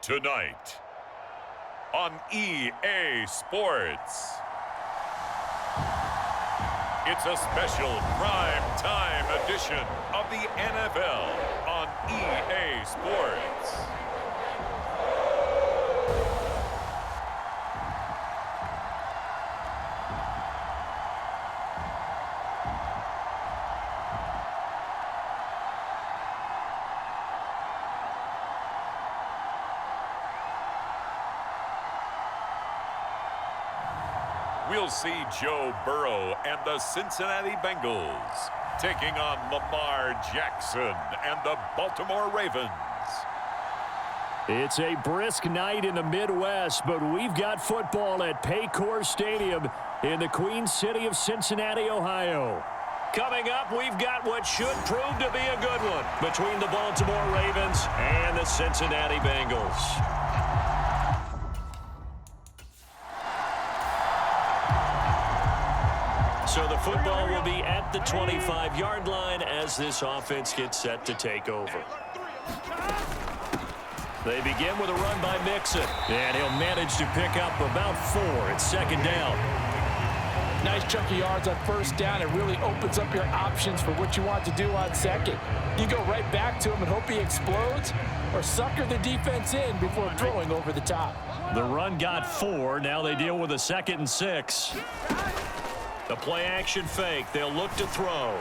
Tonight on EA Sports, it's a special prime time edition of the NFL on EA Sports. We'll see Joe Burrow and the Cincinnati Bengals taking on Lamar Jackson and the Baltimore Ravens. It's a brisk night in the Midwest, but we've got football at Paycor Stadium in the Queen City of Cincinnati, Ohio. Coming up, we've got what should prove to be a good one between the Baltimore Ravens and the Cincinnati Bengals. So the football will be at the 25-yard line as this offense gets set to take over. They begin with a run by Mixon, and he'll manage to pick up about 4. It's second down. Nice chunk of yards on first down. It really opens up your options for what you want to do on second. You go right back to him and hope he explodes, or sucker the defense in before throwing over the top. The run got 4. Now they deal with a 2nd and 6. The play-action fake. They'll look to throw.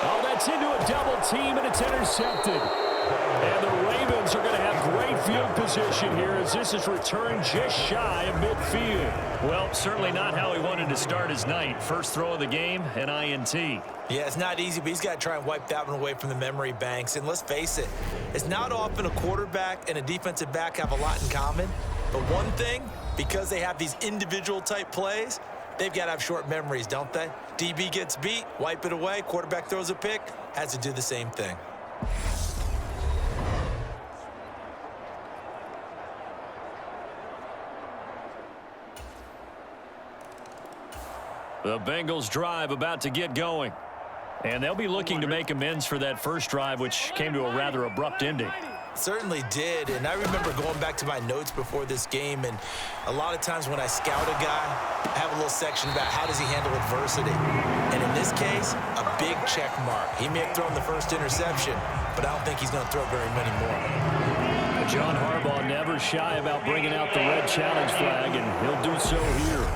Oh, that's into a double team, and it's intercepted. And the Ravens are going to have great field position here as this is returned just shy of midfield. Well, certainly not how he wanted to start his night. First throw of the game, an INT. Yeah, it's not easy, but he's got to try and wipe that one away from the memory banks. And let's face it, it's not often a quarterback and a defensive back have a lot in common. But one thing, because they have these individual type plays, they've got to have short memories, don't they? DB gets beat, wipe it away, quarterback throws a pick, has to do the same thing. The Bengals drive about to get going. And they'll be looking to make amends for that first drive, which came to a rather abrupt ending. Certainly did, and I remember going back to my notes before this game, and a lot of times when I scout a guy, I have a little section about how does he handle adversity. And in this case, a big check mark. He may have thrown the first interception, but I don't think he's going to throw very many more. John Harbaugh never shy about bringing out the red challenge flag, and he'll do so here.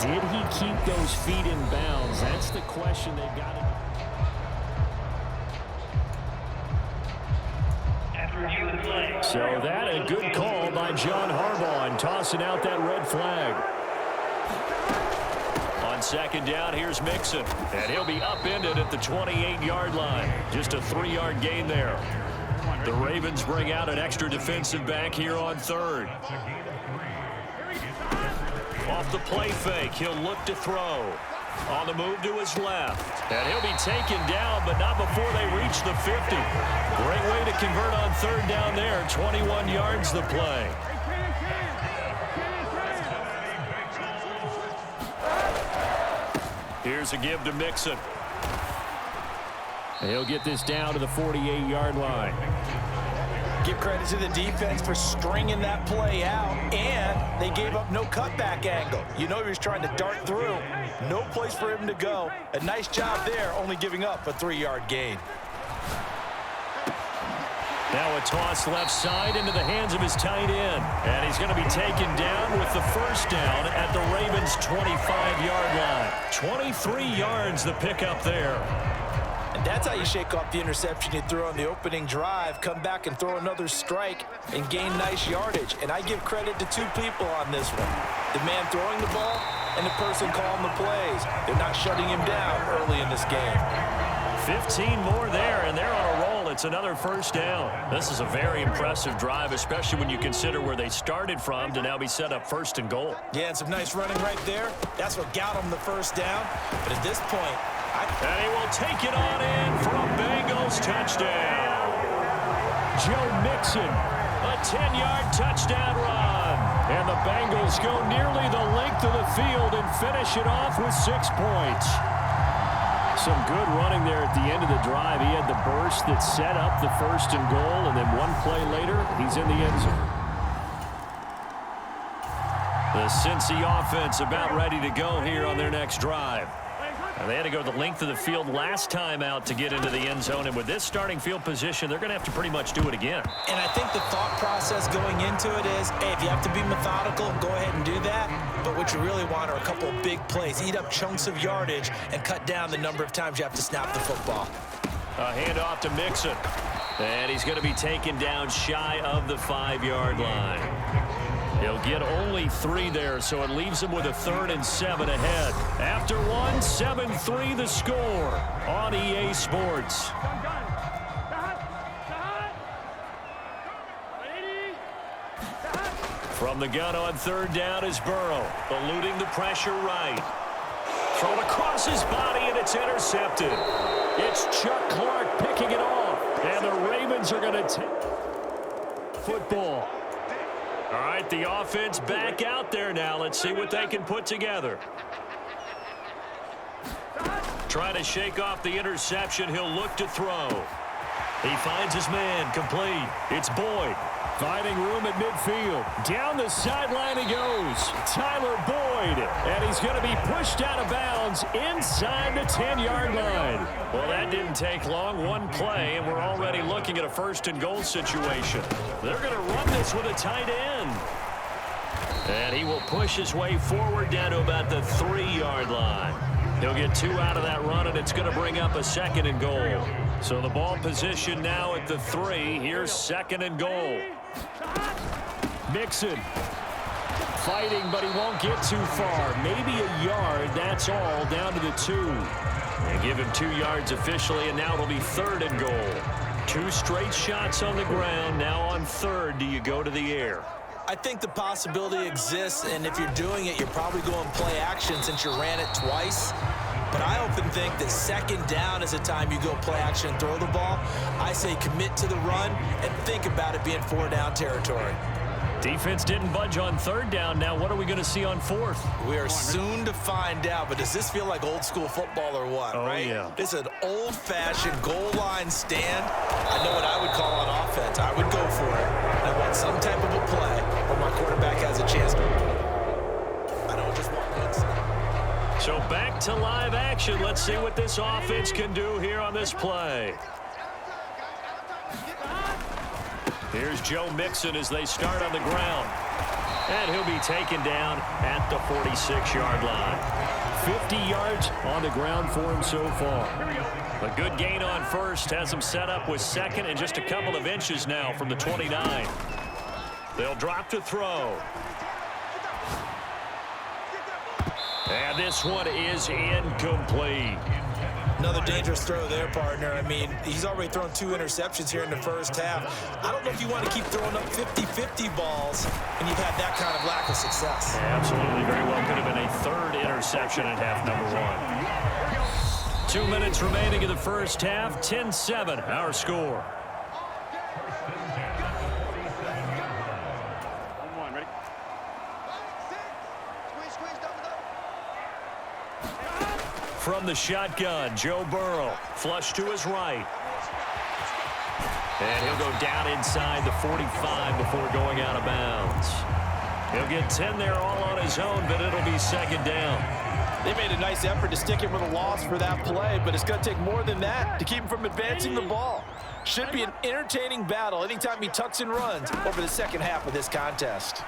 Did he keep those feet in bounds? That's the question they've got to. So that a good call by John Harbaugh and tossing out that red flag. On second down, here's Mixon, and he'll be upended at the 28-yard line. Just a 3-yard gain there. The Ravens bring out an extra defensive back here on third. Off the play fake, he'll look to throw. On the move to his left. And he'll be taken down, but not before they reach the 50. Great way to convert on third down there. 21 yards the play. Here's a give to Mixon. He'll get this down to the 48-yard line. Give credit to the defense for stringing that play out, and they gave up no cutback angle. You know he was trying to dart through. No place for him to go. A nice job there, only giving up a 3-yard gain. Now a toss left side into the hands of his tight end. And he's going to be taken down with the first down at the Ravens' 25-yard line. 23 yards the pickup there. And that's how you shake off the interception you threw on the opening drive, come back and throw another strike and gain nice yardage. And I give credit to two people on this one. The man throwing the ball and the person calling the plays. They're not shutting him down early in this game. 15 more there, and they're on a roll It's another first down. This is a very impressive drive, especially when you consider where they started from to now be set up first and goal. Yeah, and some nice running right there. That's what got them the first down. But at this point, and he will take it on in for a Bengals touchdown. Joe Mixon, a 10-yard touchdown run. And the Bengals go nearly the length of the field and finish it off with 6 points. Some good running there at the end of the drive. He had the burst that set up the first and goal, and then one play later, he's in the end zone. The Cincy offense about ready to go here on their next drive. And they had to go the length of the field last time out to get into the end zone. And with this starting field position, they're going to have to pretty much do it again. And I think the thought process going into it is, hey, if you have to be methodical, go ahead and do that. But what you really want are a couple of big plays. Eat up chunks of yardage and cut down the number of times you have to snap the football. A handoff to Mixon. And he's going to be taken down shy of the 5-yard line. He'll get only 3 there, so it leaves him with a 3rd and 7 ahead. After 1, 7-3 the score on EA Sports. From the gun on 3rd down is Burrow, eluding the pressure right. Thrown across his body, and it's intercepted. It's Chuck Clark picking it off, and the Ravens are going to take football. All right, the offense back out there now. Let's see what they can put together. Trying to shake off the interception. He'll look to throw. He finds his man, complete. It's Boyd. Finding room at midfield. Down the sideline he goes. Tyler Boyd. And he's going to be pushed out of bounds inside the 10-yard line. Well, that didn't take long. One play, and we're already looking at a 1st and goal situation. They're going to run this with a tight end. And he will push his way forward down to about the 3-yard line. He'll get 2 out of that run, and it's going to bring up a 2nd and goal. So the ball position now at the 3. Here's 2nd and goal. Mixon fighting, but he won't get too far. Maybe a yard, that's all, down to the 2. They give him 2 yards officially, and now it'll be 3rd and goal. 2 straight shots on the ground. Now on 3rd, do you go to the air? I think the possibility exists, and if you're doing it, you're probably going play action since you ran it twice. But I often think that 2nd down is a time you go play action and throw the ball. I say commit to the run and think about it being 4-down territory. Defense didn't budge on 3rd down. Now what are we going to see on 4th? We are soon to find out, but does this feel like old school football or what, right? Yeah. It's an old-fashioned goal line stand. I know what I would call on offense. I would go for it. I want some type of a play where my quarterback has a chance to. I don't just want one snap. So back to live action. Let's see what this offense can do here on this play. Here's Joe Mixon as they start on the ground. And he'll be taken down at the 46-yard line. 50 yards on the ground for him so far. A good gain on 1st has him set up with 2nd and just a couple of inches now from the 29. They'll drop to throw. And this one is incomplete. Another dangerous throw there, partner. I mean, he's already thrown 2 interceptions here in the first half. I don't know if you want to keep throwing up 50-50 balls and you've had that kind of lack of success. Yeah, absolutely. Very well could have been a 3rd interception in half number 1. 2 minutes remaining in the first half. 10-7, our score. From the shotgun, Joe Burrow, flush to his right. And he'll go down inside the 45 before going out of bounds. He'll get 10 there all on his own, but it'll be 2nd down. They made a nice effort to stick him with a loss for that play, but it's going to take more than that to keep him from advancing the ball. Should be an entertaining battle anytime he tucks and runs over the second half of this contest.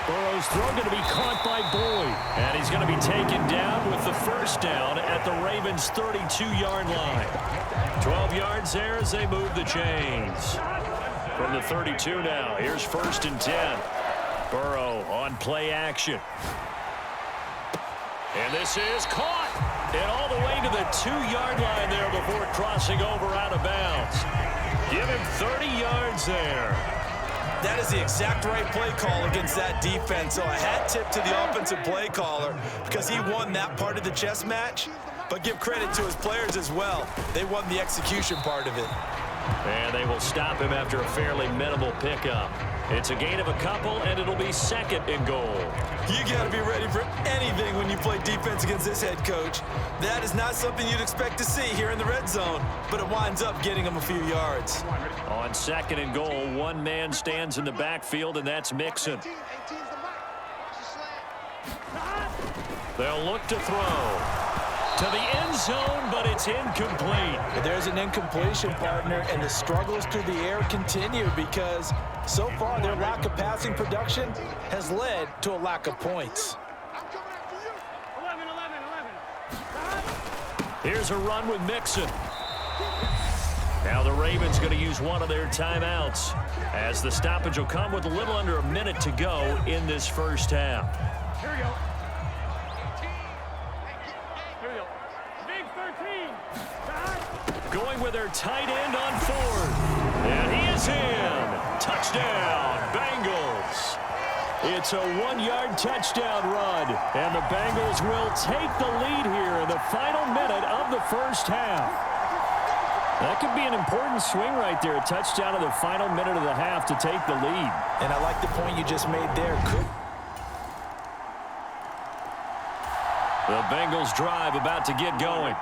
Burrow's throw going to be caught by Boyd. And he's going to be taken down with the 1st down at the Ravens' 32-yard line. 12 yards there as they move the chains. From the 32 now, here's 1st and 10. Burrow on play action. And this is caught. And all the way to the 2-yard line there before crossing over out of bounds. Give him 30 yards there. That is the exact right play call against that defense. So a hat tip to the offensive play caller because he won that part of the chess match. But give credit to his players as well. They won the execution part of it. And they will stop him after a fairly minimal pickup. It's a gain of a couple, and it'll be 2nd and goal. You got to be ready for anything when you play defense against this head coach. That is not something you'd expect to see here in the red zone, but it winds up getting him a few yards. On 2nd and goal, one man stands in the backfield, and that's Mixon. They'll look to throw to the end zone, but it's incomplete. There's an incompletion, partner, and the struggles through the air continue because so far their lack of passing production has led to a lack of points. Here's a run with Mixon. Now the Ravens going to use one of their timeouts as the stoppage will come with a little under a minute to go in this first half. Here we go. Here we go. Big 13. Going with their tight end on 4th. And he is in. Touchdown, Bengals. It's a 1-yard touchdown run. And the Bengals will take the lead here in the final minute of the first half. That could be an important swing right there. A touchdown in the final minute of the half to take the lead. And I like the point you just made there. The Bengals drive about to get going.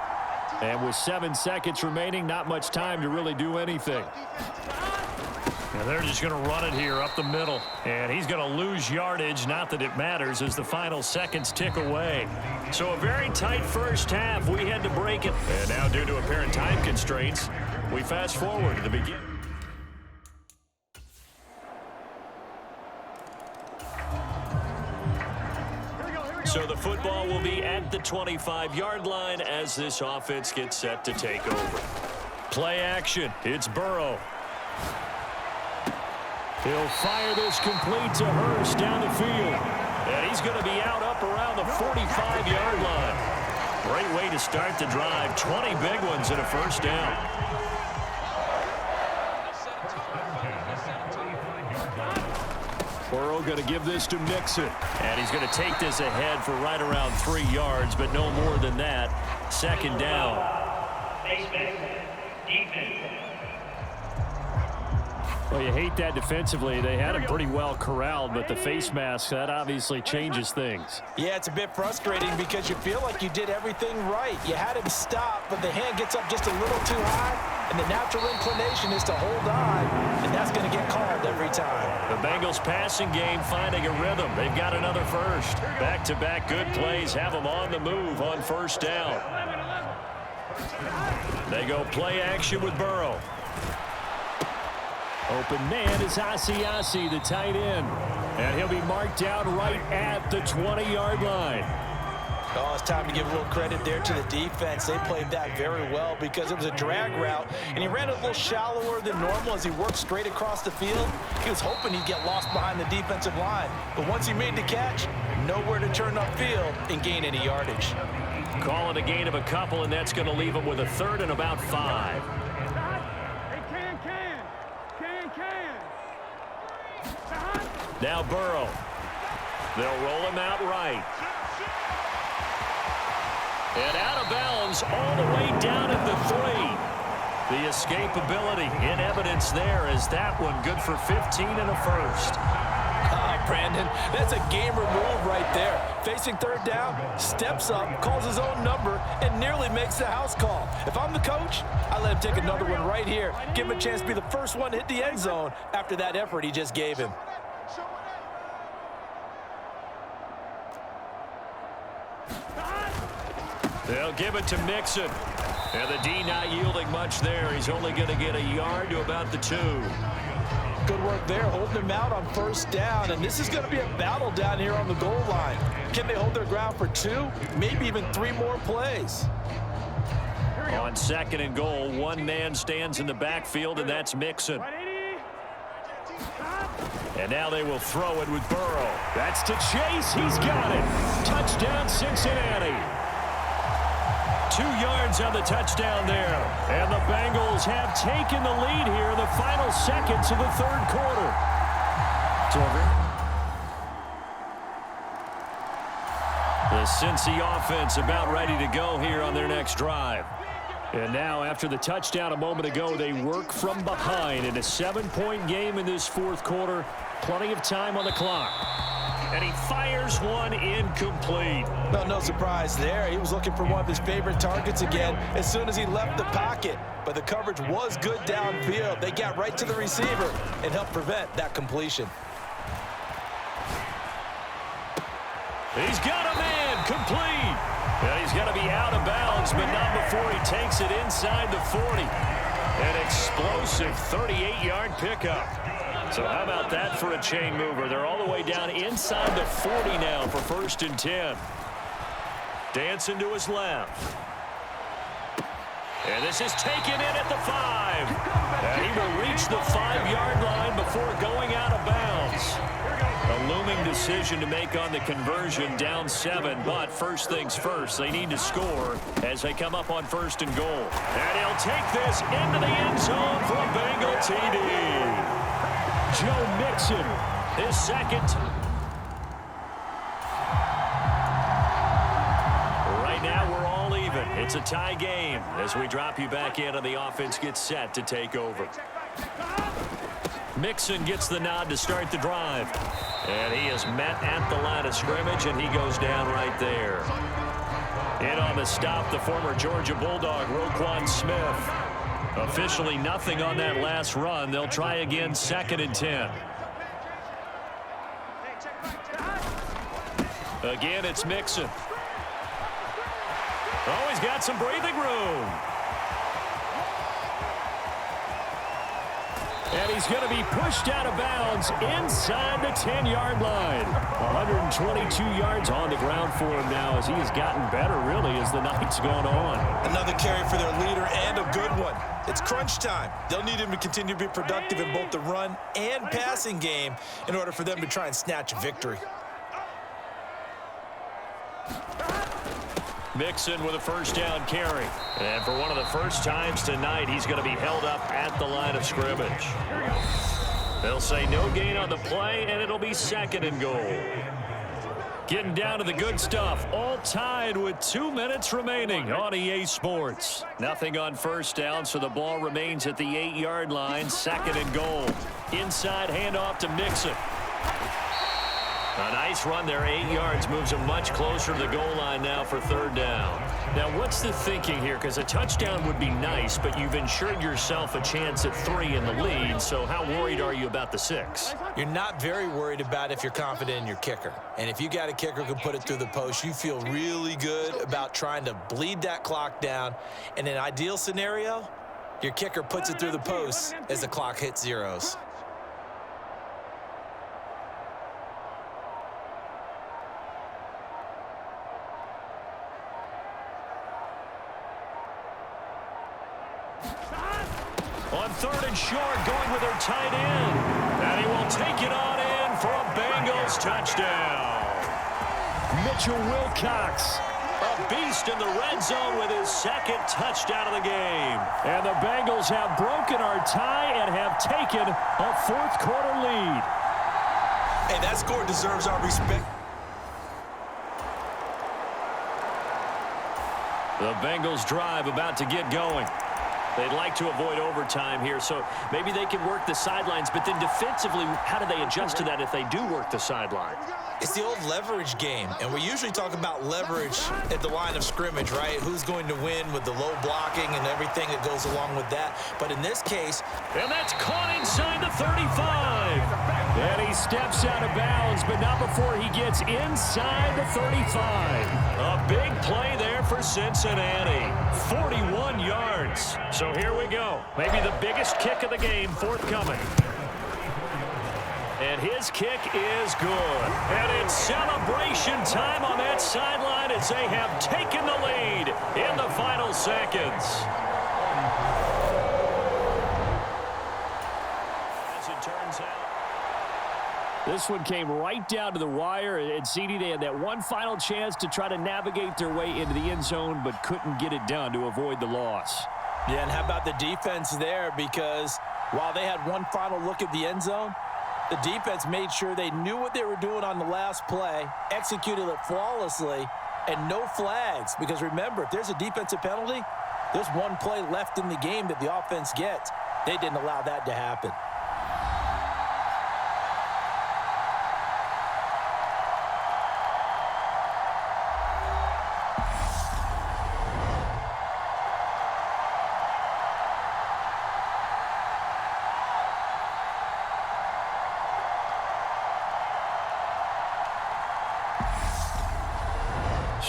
And with 7 seconds remaining, not much time to really do anything. And they're just going to run it here up the middle. And he's going to lose yardage. Not that it matters as the final seconds tick away. So a very tight first half. We had to break it. And now due to apparent time constraints, we fast forward to the beginning. So the football will be at the 25-yard line as this offense gets set to take over. Play action. It's Burrow. He'll fire this complete to Hurst down the field. And he's going to be out up around the 45-yard line. Great way to start the drive. 20 big ones in a first down. Burrow going to give this to Mixon. And he's going to take this ahead for right around 3 yards, but no more than that. 2nd down. Well, you hate that defensively. They had him pretty well corralled, but the face mask, that obviously changes things. Yeah, it's a bit frustrating because you feel like you did everything right. You had him stop, but the hand gets up just a little too high, and the natural inclination is to hold on, and that's going to get called every time. The Bengals passing game finding a rhythm. They've got another first. Back-to-back good plays have them on the move on first down. They go play action with Burrow. Open man is Asiasi, the tight end. And he'll be marked down right at the 20-yard line. Oh, it's time to give a little credit there to the defense. They played that very well because it was a drag route, and he ran a little shallower than normal as he worked straight across the field. He was hoping he'd get lost behind the defensive line. But once he made the catch, nowhere to turn upfield and gain any yardage. Call it a gain of a couple, and that's going to leave him with a 3rd and about 5. Now Burrow. They'll roll him out right. And out of bounds all the way down at the 3. The escapability in evidence there as that one good for 15 and a first. Brandon, that's a gamer move right there. Facing 3rd down, steps up, calls his own number, and nearly makes the house call. If I'm the coach, I let him take another one right here. Give him a chance to be the first one to hit the end zone after that effort he just gave him. They'll give it to Mixon. And the D not yielding much there. He's only going to get a yard to about the 2. Good work there, holding him out on first down. And this is going to be a battle down here on the goal line. Can they hold their ground for 2, maybe even 3 more plays? On 2nd and goal, one man stands in the backfield, and that's Mixon. And now they will throw it with Burrow. That's to Chase. He's got it. Touchdown, Cincinnati. 2 yards on the touchdown there. And the Bengals have taken the lead here in the final seconds of the third quarter. The Cincy offense about ready to go here on their next drive. And now, after the touchdown a moment ago, they work from behind in a 7-point game in this fourth quarter. Plenty of time on the clock. And he fires one incomplete. Well, no surprise there. He was looking for one of his favorite targets again as soon as he left the pocket. But the coverage was good downfield. They got right to the receiver and helped prevent that completion. He's got a man complete. And he's going to be out of bounds, but not before he takes it inside the 40. An explosive 38-yard pickup. So how about that for a chain mover? They're all the way down inside the 40 now for 1st and 10. Dancing to his left. And this is taken in at the 5. And he will reach the 5-yard line before going out of bounds. A looming decision to make on the conversion, down 7. But first things first, they need to score as they come up on 1st and goal. And he'll take this into the end zone for a Bengal TD. Joe Mixon, his second. Right now, we're all even. It's a tie game as we drop you back in and the offense gets set to take over. Mixon gets the nod to start the drive. And he is met at the line of scrimmage, and he goes down right there. In on the stop, the former Georgia Bulldog, Roquan Smith. Officially nothing on that last run. They'll try again, 2nd and 10. Again, it's Mixon. Oh, he's got some breathing room. And he's going to be pushed out of bounds inside the 10-yard line. 122 yards on the ground for him now as he has gotten better, really, as the night's gone on. Another carry for their leader and a good one. It's crunch time. They'll need him to continue to be productive in both the run and passing game in order for them to try and snatch a victory. Mixon with a 1st down carry. And for one of the first times tonight, he's going to be held up at the line of scrimmage. They'll say no gain on the play, and it'll be 2nd and goal. Getting down to the good stuff, all tied with 2 minutes remaining on EA Sports. Nothing on 1st down, so the ball remains at the 8-yard line, 2nd and goal. Inside handoff to Mixon. A nice run there, 8 yards, moves him much closer to the goal line now for 3rd down. Now, what's the thinking here? Because a touchdown would be nice, but you've ensured yourself a chance at 3 in the lead, so how worried are you about the 6? You're not very worried about if you're confident in your kicker. And if you got a kicker who can put it through the post, you feel really good about trying to bleed that clock down. In an ideal scenario, your kicker puts it through the post as the clock hits zeros. On 3rd and short, going with their tight end. And he will take it on in for a Bengals touchdown. Mitchell Wilcox, a beast in the red zone with his 2nd touchdown of the game. And the Bengals have broken our tie and have taken a 4th quarter lead. Hey, that score deserves our respect. The Bengals drive about to get going. They'd like to avoid overtime here, so maybe they can work the sidelines, but then defensively, how do they adjust to that if they do work the sideline? It's the old leverage game, and we usually talk about leverage at the line of scrimmage, right? Who's going to win with the low blocking and everything that goes along with that. But in this case... And that's caught inside the 35. And he steps out of bounds, but not before he gets inside the 35. A big play there for Cincinnati. 41 yards. So here we go. Maybe the biggest kick of the game forthcoming. And his kick is good. And it's celebration time on that sideline as they have taken the lead in the final seconds. As it turns out, This one came right down to the wire, and CD, they had that one final chance to try to navigate their way into the end zone, but couldn't get it done to avoid the loss. Yeah, and how about the defense there? Because while they had one final look at the end zone, the defense made sure they knew what they were doing on the last play, executed it flawlessly, and no flags. Because remember, if there's a defensive penalty, there's one play left in the game that the offense gets. They didn't allow that to happen.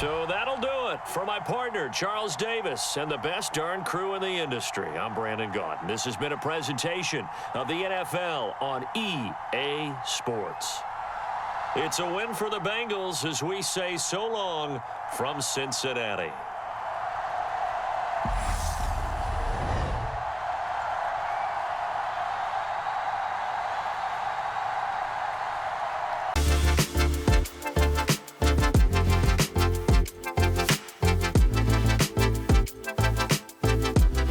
So that'll do it for my partner, Charles Davis, and the best darn crew in the industry. I'm Brandon Gaudin. This has been a presentation of the NFL on EA Sports. It's a win for the Bengals as we say so long from Cincinnati.